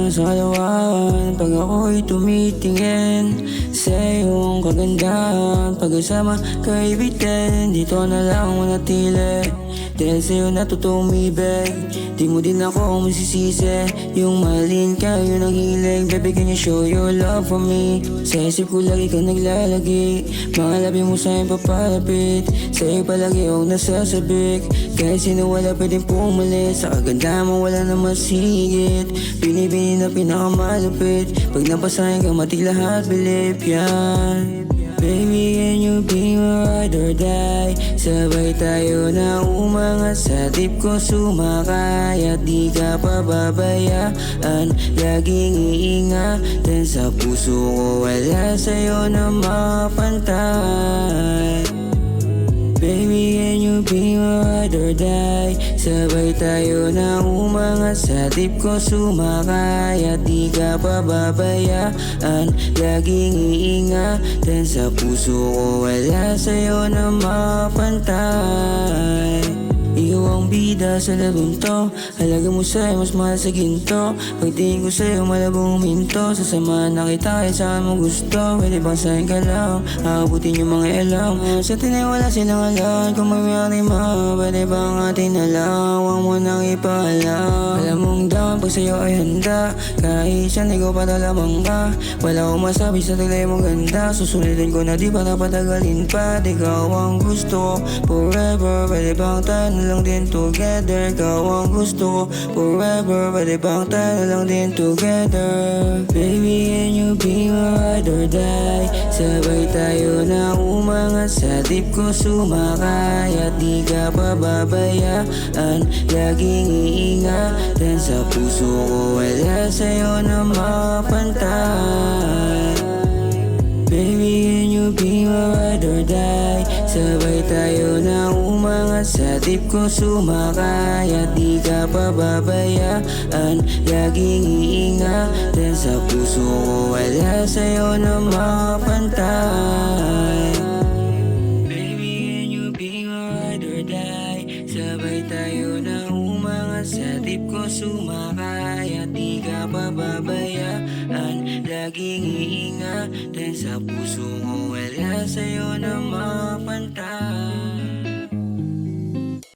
sa kalawakan pag ako'y tumitingin sa iyong kagandahan. Pagkasama kaibigan, dito na lang manatili. Dahil sa'yo natutong umibig, di mo din ako masisisi. Yung mahalin ka, yun ang hilig. Baby, can you show your love for me? Sa isip ko lagi ka naglalagi, mga labi mo sa'yo papalapit. Sa'yo palagi akong nasasabik, kahit sino wala pwedeng pumalit. Sa kaganda mo wala na masigit, binibini na pinakamalupit. Pag napasahin ka matig lahat, believe yan. Baby, can you be my ride or die? Sabay tayo na umangat, sa tip ko sumakay at di ka pababayaan. Laging iingatan, sa puso ko wala sa'yo na mapantay. Baby, can you be my ride or die? Sabay tayo na umangat, sa tip ko sumakay at di ka pababayaan. Laging iingatan, sa puso ko wala sa'yo na mapantay. Ikaw ang bida sa labong to, halaga mo sa'yo mas mahal sa ginto. Pagtingin ko sa'yo malabong huminto, sasamahan na kita kahit saan mo gusto. Pwede bang sa'yo ka lang, aabutin yung mga ilang. Sa tinay wala silang alam, kung mayroon mo, pwede bang atin na lang, huwag mo nang ipaalam. Alam mong down pag sa'yo ay handa, kahit saan ikaw patalamang ka. Wala akong masabi sa taglay mong ganda, susunodin ko na di pa napatagalin pa. Ikaw ang gusto ko forever, pwede bang tayo na lang din together. Ikaw ang gusto ko forever, pwede bang tayo na lang din together. Baby, can you be my ride or die? Sabay tayo na umangat, sa tip ko sumakay at di ka pababayaan. Laging iingatan, sa puso ko wala sa'yo na mapantay. Baby, can you be my ride or die? Sabay tayo na umangat, sa tip ko sumakay at di ka pababayaan. Laging iingatan, sa puso ko wala sa'yo na mapantay. Baby, can you be my ride or die? Sabay tayo na umangat, sa tip ko sumakay at di ka pababayaan. Laging iingatan, sa puso ko wala sa'yo na mapantay.